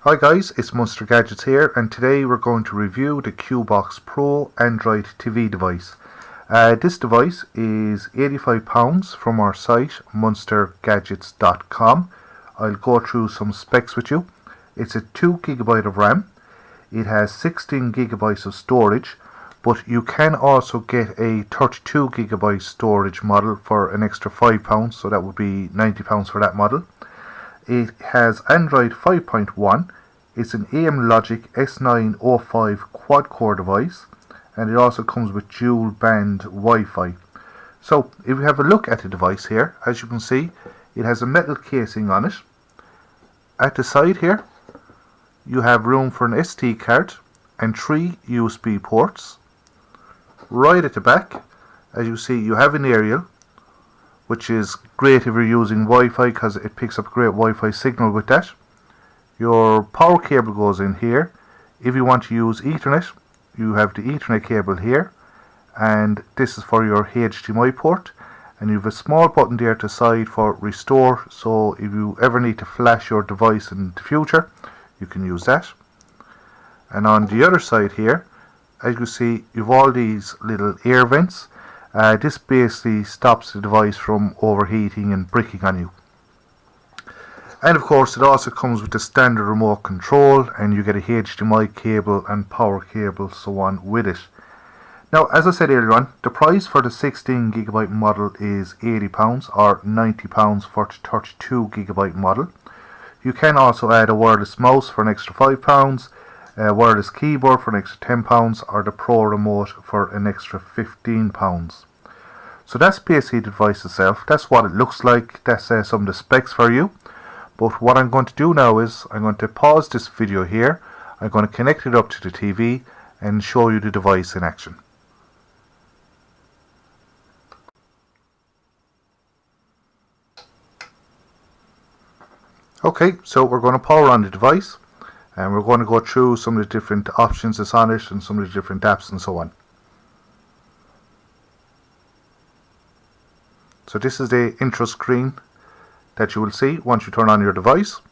Hi guys, it's Monster Gadgets here, and today we're going to review the QBox Pro Android TV device. This device is £85 from our site monstergadgets.com. I'll go through some specs with you. It's a 2GB of RAM. It has 16GB of storage, but you can also get a 32GB storage model for an extra £5, so that would be £90 for that model. It has Android 5.1. It's an AM Logic S905 quad-core device, and it also comes with dual-band Wi-Fi. So, if we have a look at the device here, as you can see, it has a metal casing on it. At the side here, you have room for an SD card and 3 USB ports. Right at the back, as you see, you have an aerial, which is great if you're using Wi-Fi because it picks up a great Wi-Fi signal with that. Your power cable goes in here. If you want to use Ethernet, you have the Ethernet cable here, and this is for your HDMI port, and you have a small button there to the side for restore, so if you ever need to flash your device in the future, you can use that. And on the other side here, as you see, you have all these little air vents. This basically stops the device from overheating and bricking on you. And of course, it also comes with the standard remote control, and you get a HDMI cable and power cable, so on with it. Now, as I said earlier on, the price for the 16GB model is £80 or £90 for the 32GB model. You can also add a wireless mouse for an extra £5, a wireless keyboard for an extra £10, or the Pro remote for an extra £15. So that's basically the device itself. That's what it looks like. That's some of the specs for you. But what I'm going to do now is I'm going to pause this video here. I'm going to connect it up to the TV and show you the device in action. Okay, so we're going to power on the device, and we're going to go through some of the different options that's on it and some of the different apps and so on. So this is the intro screen that you will see once you turn on your device.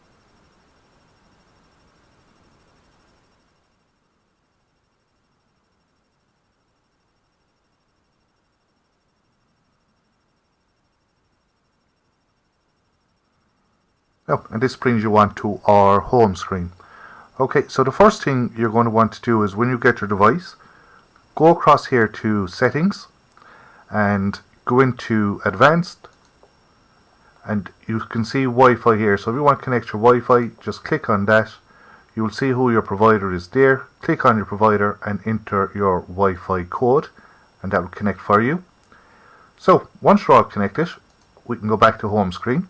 Oh, and this brings you on to our home screen. Okay, so the first thing you're going to want to do is when you get your device, go across here to settings and go into advanced, and you can see Wi-Fi here. So if you want to connect your Wi-Fi, just click on that. You will see who your provider is there. Click on your provider and enter your Wi-Fi code, and that will connect for you. So once you're all connected, we can go back to home screen.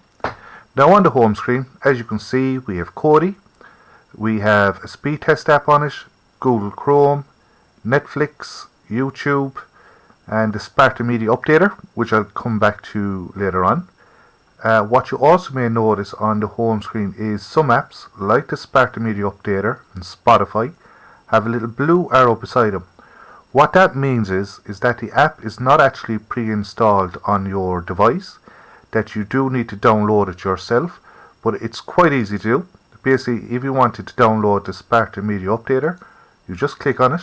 Now on the home screen, as you can see, we have Kodi, we have a speed test app on it, Google Chrome, Netflix, YouTube, and the Sparta Media Updater, which I'll come back to later on. What you also may notice on the home screen is some apps, like the Sparta Media Updater and Spotify, have a little blue arrow beside them. What that means is that the app is not actually pre-installed on your device, that you do need to download it yourself, but it's quite easy to do. Basically, if you wanted to download the Sparta Media Updater, you just click on it,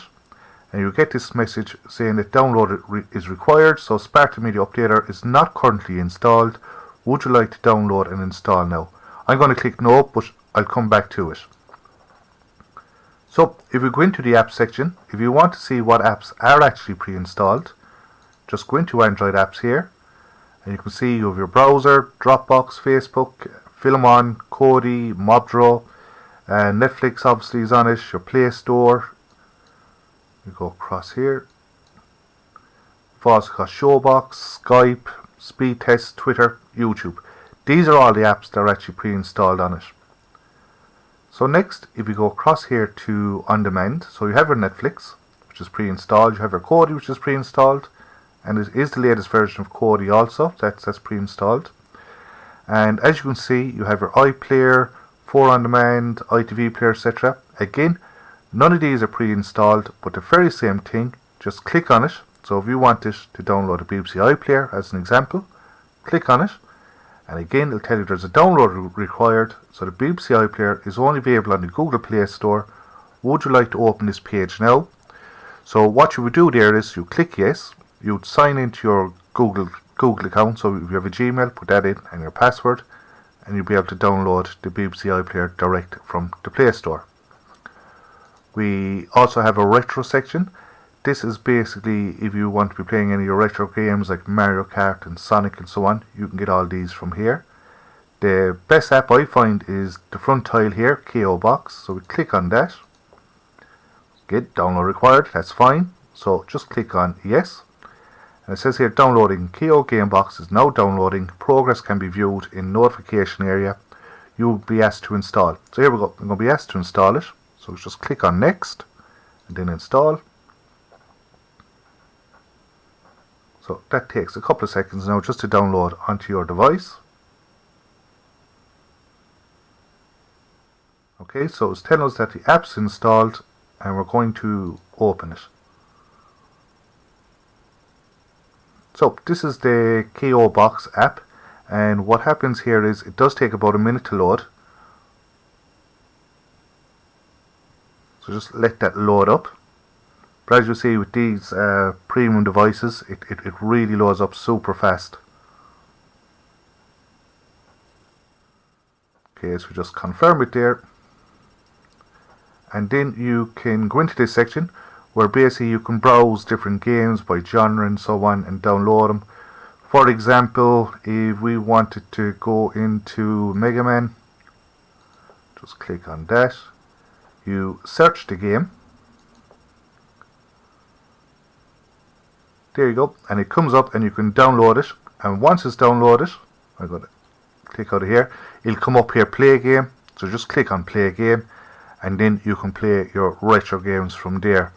and you get this message saying that download is required, so Sparta Media Updater is not currently installed. Would you like to download and install now? I'm going to click no, but I'll come back to it. So if we go into the app section, if you want to see what apps are actually pre-installed, just go into Android apps here, and you can see you have your browser, Dropbox, Facebook, Filmon, Kodi, Mobdro, Netflix obviously is on it, your Play Store. You go across here. We've also got Showbox, Skype, Speed Test, Twitter, YouTube. These are all the apps that are actually pre-installed on it. So next, if you go across here to On Demand, so you have your Netflix, which is pre-installed, you have your Kodi, which is pre-installed, and it is the latest version of Kodi also, that's pre-installed. And as you can see, you have your iPlayer, 4 On Demand, ITV Player, etc. Again, none of these are pre-installed, but the very same thing, just click on it. So if you wanted to download a BBC iPlayer as an example, click on it, and again it'll tell you there's a download required. So the BBC iPlayer is only available on the Google Play Store. Would you like to open this page now? So what you would do there is you click yes, you'd sign into your Google account. So if you have a Gmail, put that in and your password, and you'll be able to download the BBC iPlayer direct from the Play Store. We also have a retro section. This is basically if you want to be playing any of your retro games like Mario Kart and Sonic and so on, you can get all these from here. The best app I find is the front tile here, QBox. So we click on that. Get download required, that's fine. So just click on yes. And it says here downloading KO Gamebox is now downloading. Progress can be viewed in notification area. You will be asked to install. So here we go. I'm going to be asked to install it. So just click on next and then install. So that takes a couple of seconds now just to download onto your device. Okay, so it's telling us that the app's installed and we're going to open it. So this is the QBox app, and what happens here is it does take about a minute to load. So just let that load up. But as you see with these premium devices, it really loads up super fast. Okay, so just confirm it there. And then you can go into this section where basically you can browse different games by genre and so on and download them. For example, if we wanted to go into Mega Man, just click on that. You search the game. There you go, and it comes up and you can download it. And once it's downloaded, I'm going to click out of here, it'll come up here, play game. So just click on play game, and then you can play your retro games from there.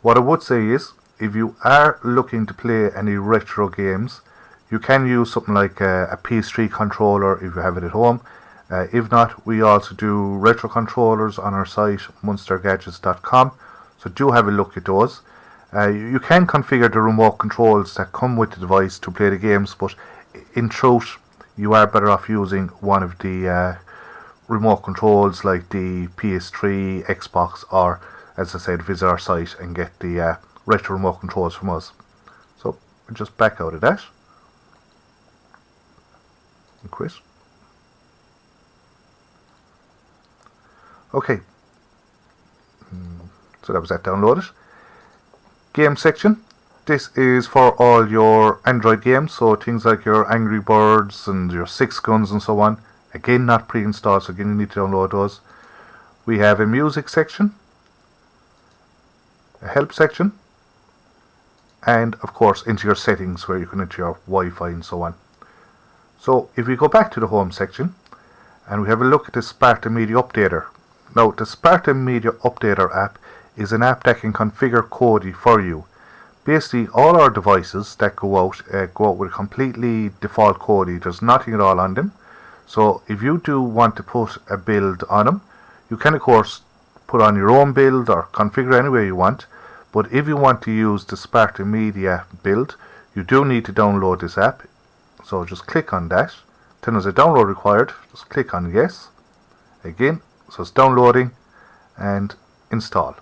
What I would say is, if you are looking to play any retro games, you can use something like a PS3 controller if you have it at home. If not, we also do retro controllers on our site, munstergadgets.com. So do have a look at those. You can configure the remote controls that come with the device to play the games, but in truth, you are better off using one of the remote controls like the PS3, Xbox, or as I said, visit our site and get the retro remote controls from us. So we'll just back out of that and quit. Okay, so that was that downloaded. Game section. This is for all your Android games, so things like your Angry Birds and your Six Guns and so on. Again, not pre-installed, so again you need to download those. We have a music section, a help section, and of course into your settings where you can enter your Wi-Fi and so on. So if we go back to the home section and we have a look at the Sparta Media Updater. Now the Sparta Media Updater app is an app that can configure Kodi for you. Basically all our devices that go out with completely default Kodi. There's nothing at all on them. So if you do want to put a build on them, you can of course put on your own build or configure any way you want. But if you want to use the Sparta Media build, you do need to download this app. So just click on that. Then there's a download required. Just click on yes. Again, so it's downloading and install.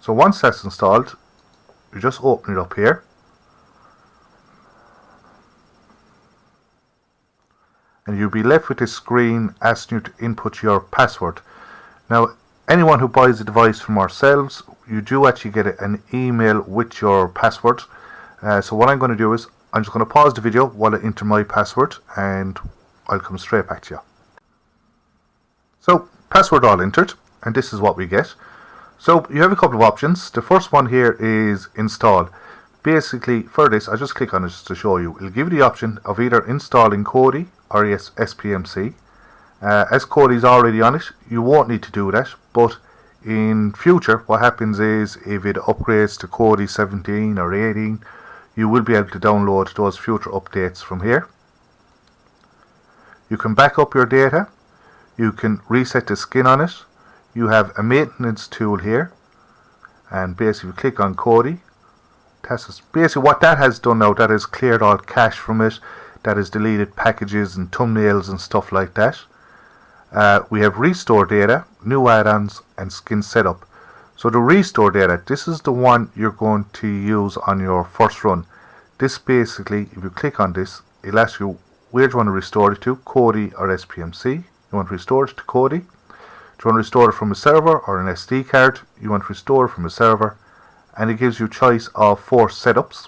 So once that's installed, you just open it up here. And you'll be left with this screen asking you to input your password. Now, anyone who buys a device from ourselves, you do actually get an email with your password. So what I'm going to do is, I'm just going to pause the video while I enter my password and I'll come straight back to you. So, password all entered, and this is what we get. So, you have a couple of options. The first one here is install. Basically, for this, I just click on it just to show you. It'll give you the option of either installing Kodi or SPMC. As Kodi is already on it, you won't need to do that, but in future, what happens is if it upgrades to Kodi 17 or 18, you will be able to download those future updates from here. You can back up your data. You can reset the skin on it. You have a maintenance tool here, and basically you click on Kodi Basically what that has done now, that has cleared all cache from it, that has deleted packages and thumbnails and stuff like that. We have restore data, new add-ons and skin setup. So the restore data, this is the one you're going to use on your first run. This basically, if you click on this, it'll ask you where do you want to restore it to, Kodi or SPMC. You want to restore it to Kodi. Do you want to restore it from a server or an SD card? You want to restore it from a server. And it gives you choice of 4 setups.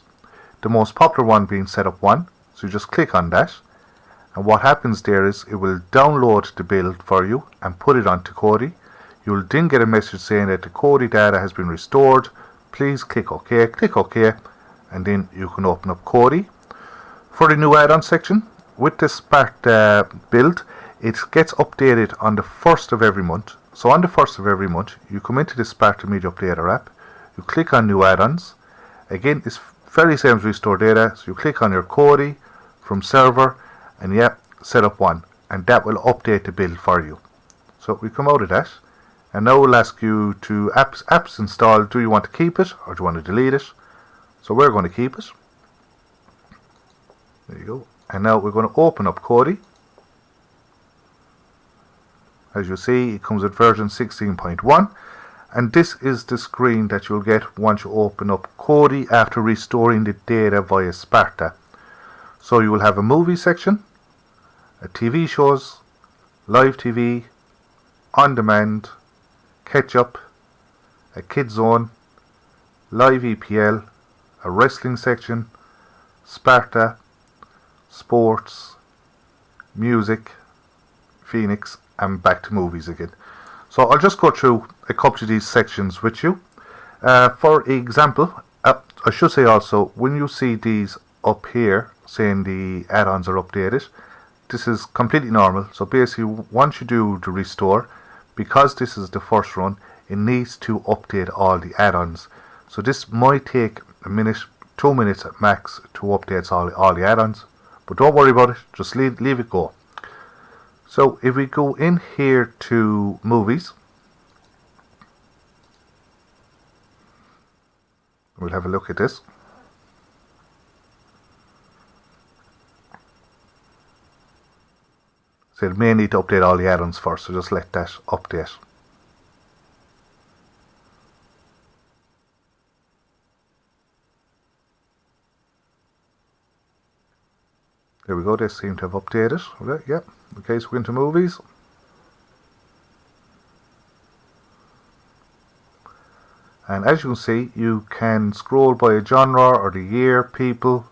The most popular one being setup 1. So you just click on that. And what happens there is it will download the build for you and put it onto Kodi. You will then get a message saying that the Kodi data has been restored. Please click OK. Click OK. And then you can open up Kodi. For the new add-on section, with the Sparta build, it gets updated on the 1st of every month. So on the 1st of every month, you come into the Sparta Media Updater app. You click on new add-ons. Again, it's very same as restore data. So you click on your Kodi from server and setup 1. And that will update the build for you. So we come out of that. And now we'll ask you to apps installed. Do you want to keep it or do you want to delete it? So we're going to keep it. There you go. And now we're going to open up Kodi. As you see, it comes with version 16.1. And this is the screen that you'll get once you open up Kodi after restoring the data via Sparta. So you will have a movie section, a TV shows, live TV, on demand, Ketchup, a kids zone, live EPL, a wrestling section, Sparta, sports, music, Phoenix, and back to movies again. So I'll just go through a couple of these sections with you. For example, I should say also, when you see these up here saying the add-ons are updated, this is completely normal. So basically, once you do the restore, because this is the first run, it needs to update all the add-ons. So this might take a minute, 2 minutes at max to update all the add-ons. But don't worry about it, just leave it go. So if we go in here to movies, we'll have a look at this. So it may need to update all the add-ons first, so just let that update. There we go, they seem to have updated. Okay, yep. Okay, so we're into movies. And as you can see, you can scroll by a genre or the year, people,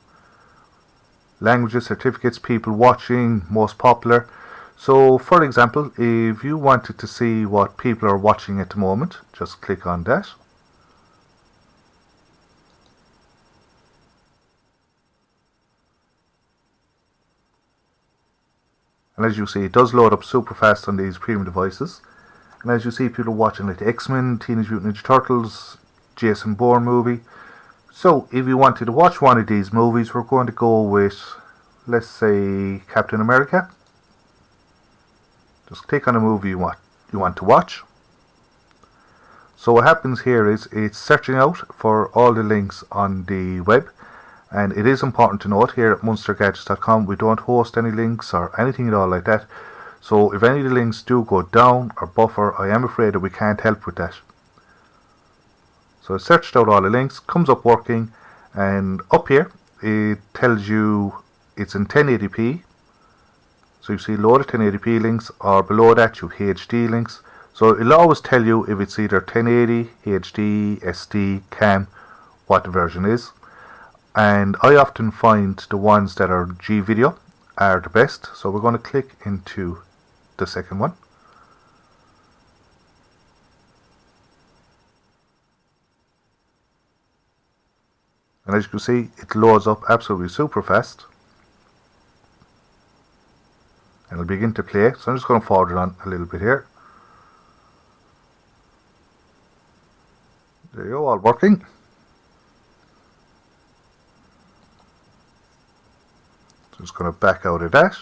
languages, certificates, people watching, most popular. So for example, if you wanted to see what people are watching at the moment, just click on that. And as you see, it does load up super fast on these premium devices. And as you see, people are watching like the X-Men, Teenage Mutant Ninja Turtles, Jason Bourne movie. So if you wanted to watch one of these movies, we're going to go with, let's say, Captain America. Just click on a movie you want to watch. So what happens here is it's searching out for all the links on the web. And it is important to note here at munstergadgets.com, we don't host any links or anything at all like that. So if any of the links do go down or buffer, I am afraid that we can't help with that. So it searched out all the links, comes up working, and up here it tells you it's in 1080p. So you see load of 1080p links, or below that you HD links. So it'll always tell you if it's either 1080, HD, SD, CAM, what the version is. And I often find the ones that are G video are the best. So we're going to click into the second one. And as you can see, it loads up absolutely super fast. And it'll begin to play. So I'm just going to forward it on a little bit here. There you go, all working. Just going to back out of that.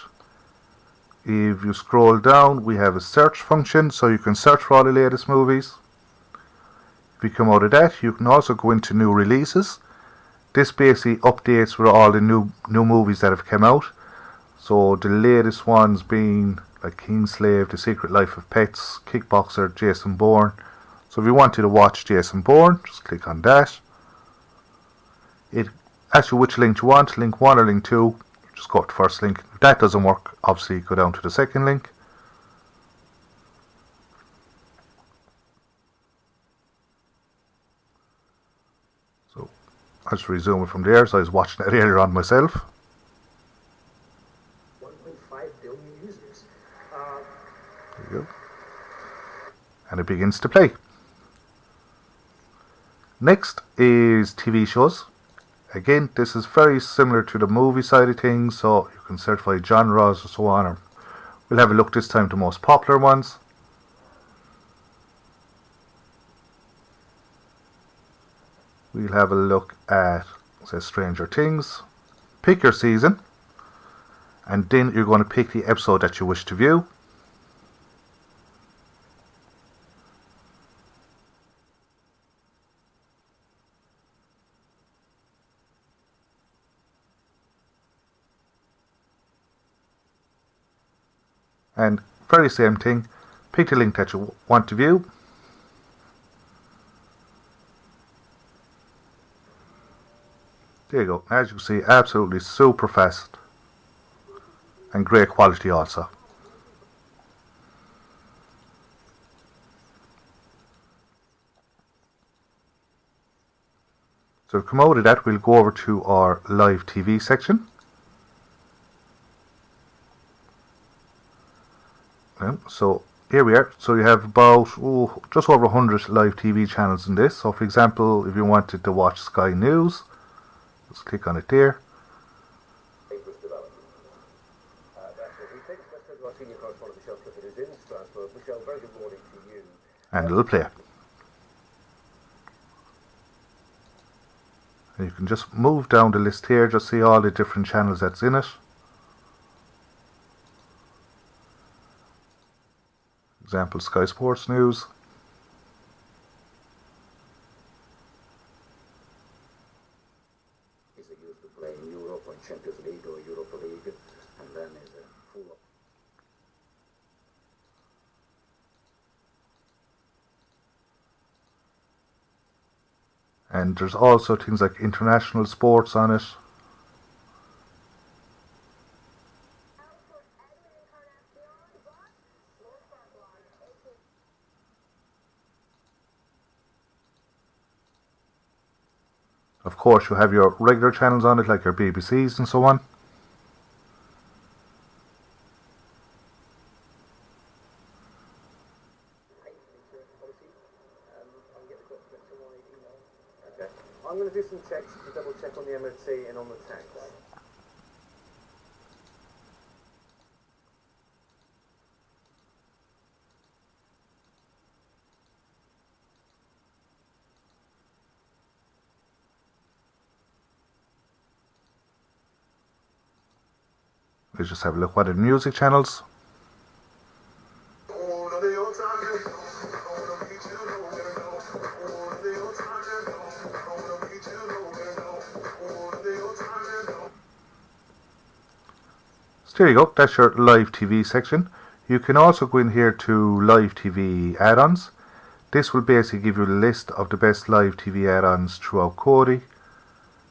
If you scroll down, we have a search function, so you can search for all the latest movies. If you come out of that, you can also go into new releases, This basically updates with all the new movies that have come out. So the latest ones being like Kingslave, The Secret Life of Pets, Kickboxer, Jason Bourne. So if you wanted to watch Jason Bourne, just click on that. It asks you which link you want, link 1 or link 2. Just go to the first link. If that doesn't work, obviously go down to the second link. So I'll just resume it from there. So I was watching it earlier on myself. 1.5 billion users. There you go. And it begins to play. Next is TV shows. Again, this is very similar to the movie side of things, so you can search by genres or so on. Or we'll have a look this time at the most popular ones. We'll have a look at, say, Stranger Things. Pick your season, and then you're going to pick the episode that you wish to view. And very same thing, pick the link that you want to view. There you go. As you can see, absolutely super fast and great quality also. So to come out of that, we'll go over to our live TV section. So here we are. So you have about just over 100 live TV channels in this. So for example, if you wanted to watch Sky News, just click on it there. And it'll play. And you can just move down the list here, just see all the different channels that's in it. Example, Sky Sports News. Is it used to play in Europe or Champions League or Europa League, and then is a full. And there's also things like international sports on it. Of course, you have your regular channels on it, like your BBCs and so on. I'm going to do some checks to double check on the MOT and on the tax. Let's just have a look what are the music channels. So there you go, that's your live TV section. You can also go in here to live TV add-ons. This will basically give you a list of the best live TV add-ons throughout Kodi.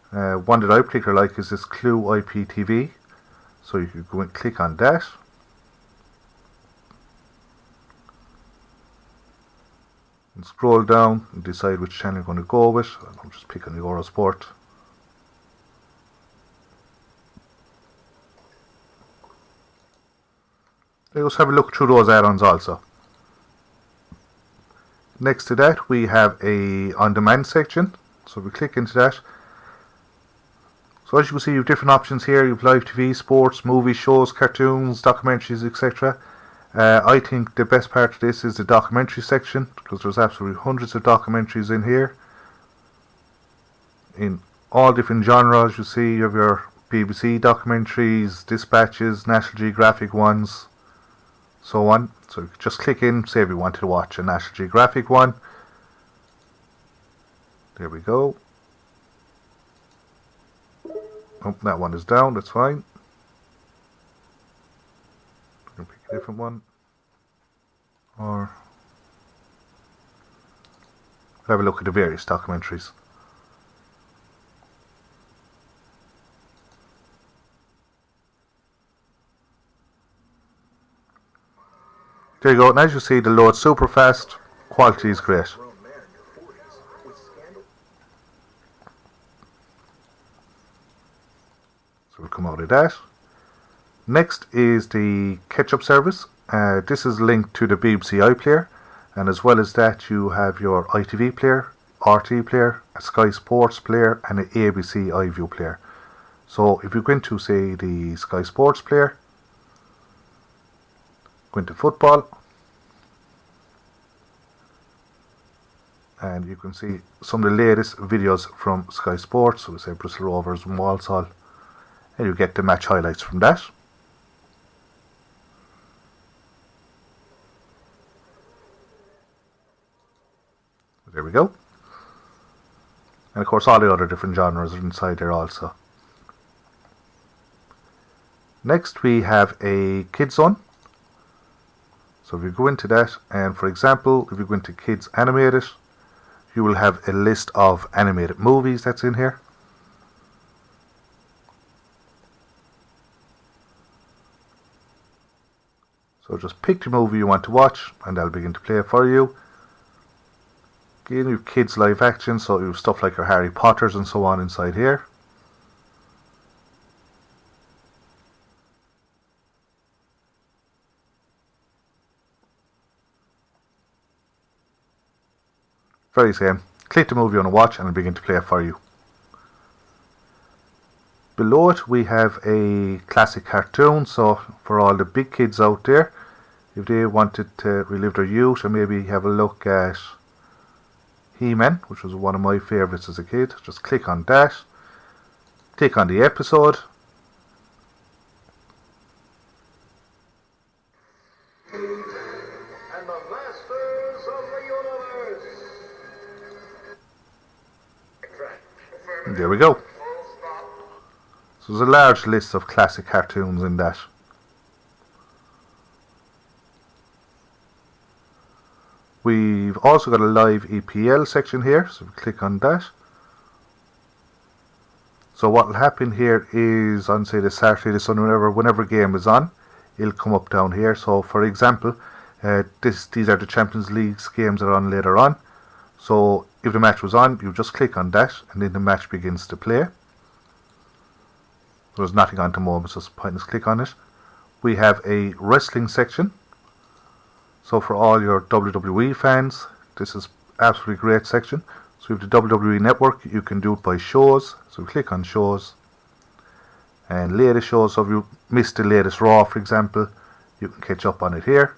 One that I particularly like is this Clue IPTV. So you can go and click on that. And scroll down and decide which channel you're going to go with. I'm just picking the Eurosport. Let's have a look through those add-ons also. Next to that we have a on-demand section. So we click into that. So as you can see, you have different options here. You have live TV, sports, movies, shows, cartoons, documentaries, etc. I think the best part of this is the documentary section, because there's absolutely hundreds of documentaries in here. In all different genres, you see you have your BBC documentaries, dispatches, National Geographic ones, so on. So you just click in, say if you wanted to watch a National Geographic one. There we go. Oh, that one is down, that's fine. We can pick a different one. Or have a look at the various documentaries. There you go, and as you see, the load super fast, quality is great. So we'll come out of that. Next is the Ketchup Service. This is linked to the BBC iPlayer, and as well as that you have your ITV player, RT player, a Sky Sports player and an ABC iView player. So if you go into, say, the Sky Sports player, go into football, and you can see some of the latest videos from Sky Sports, so we say Bristol Rovers and Walsall, and you get the match highlights from that. There we go. And of course all the other different genres are inside there also. Next we have a Kids Zone. So if you go into that, and for example, if you go into Kids Animated, you will have a list of animated movies that's in here. So just pick the movie you want to watch and that'll begin to play for you. Again, you have kids live action, so you have stuff like your Harry Potters and so on inside here. Very same. Click the movie you want to watch and it'll begin to play it for you. Below it we have a classic cartoon, so for all the big kids out there, if they wanted to relive their youth and maybe have a look at He-Man, which was one of my favourites as a kid, just click on that, click on the episode, And the Masters of the Universe. and there we go. So there's a large list of classic cartoons in that. We've also got a live EPL section here, so we click on that. So what will happen here is on, say, the Saturday, the Sunday, whenever game is on, it'll come up down here. So for example, these are the Champions League games that are on later on. So if the match was on, you just click on that and then the match begins to play. There's nothing on at the moment, so it's pointless click on it. We have a wrestling section. So for all your WWE fans, this is absolutely great section. So if the WWE Network, you can do it by shows. So click on shows and latest shows. So if you missed the latest Raw, for example, you can catch up on it here.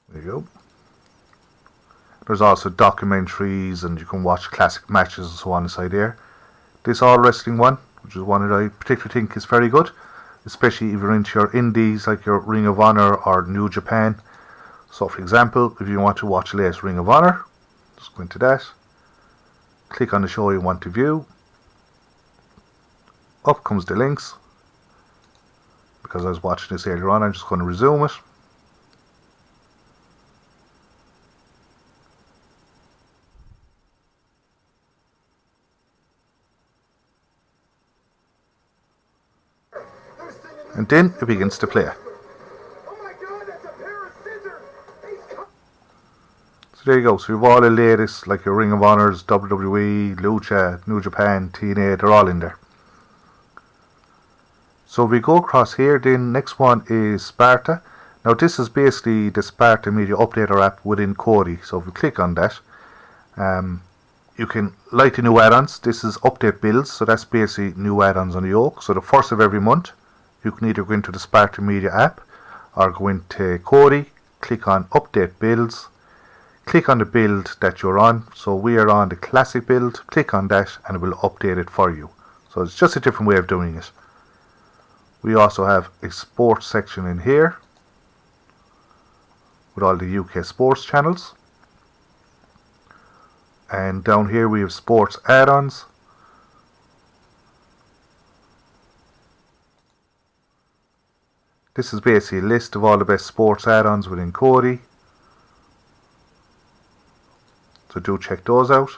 There you go. There's also documentaries and you can watch classic matches and so on inside here. This All Wrestling one, which is one that I particularly think is very good, especially if you're into your indies like your Ring of Honor or New Japan. So for example, if you want to watch the latest Ring of Honor, just go into that, click on the show you want to view, up comes the links. Because I was watching this earlier on, I'm just going to resume it. And then it begins to play. So there you go. So you have all the latest, like your Ring of Honors, WWE, Lucha, New Japan, TNA, they're all in there. So we go across here, then next one is Sparta. Now this is basically the Sparta Media Updater app within Kodi. So if you click on that, you can like the new add-ons. This is update builds, so that's basically new add-ons on the yoke. So the first of every month, you can either go into the Sparta Media app or go into Kodi, click on update builds, click on the build that you're on. So we are on the classic build, click on that and it will update it for you. So it's just a different way of doing it. We also have a sports section in here with all the UK sports channels. And down here we have sports add-ons. This is basically a list of all the best sports add-ons within Kodi. So do check those out.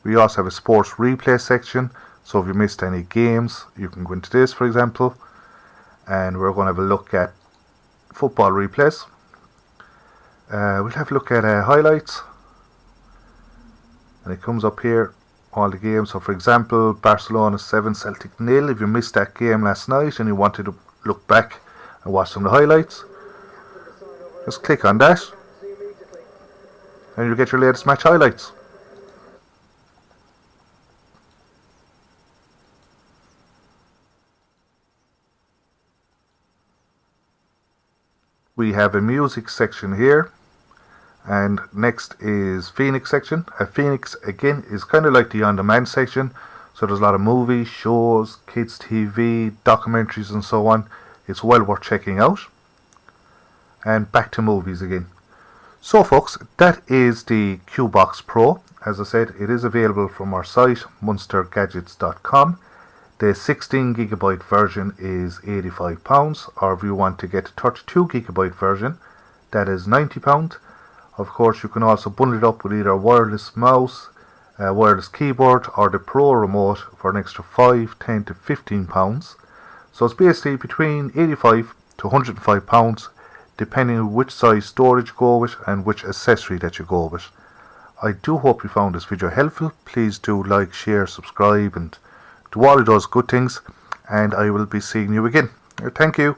We also have a sports replay section. So if you missed any games, you can go into this, for example. And we're going to have a look at football replays. We'll have a look at highlights. And it comes up here, all the games. So for example, Barcelona 7, Celtic 0. If you missed that game last night and you wanted to look back and watch some of the highlights, just click on that and you'll get your latest match highlights. We have a music section here, and next is Phoenix section. Phoenix again is kind of like the on-demand section, so there's a lot of movies, shows, kids TV, documentaries and so on. It's well worth checking out. And back to movies again. So folks, that is the QBox Pro. As I said, it is available from our site munstergadgets.com. The 16GB version is £85, or if you want to get the 32GB version, that is £90. Of course, you can also bundle it up with either a wireless mouse, a wireless keyboard, or the Pro remote for an extra £5, £10 to £15. So it's basically between £85 to £105, depending on which size storage you go with and which accessory that you go with. I do hope you found this video helpful. Please do like, share, subscribe, and do all of those good things, and I will be seeing you again. Thank you.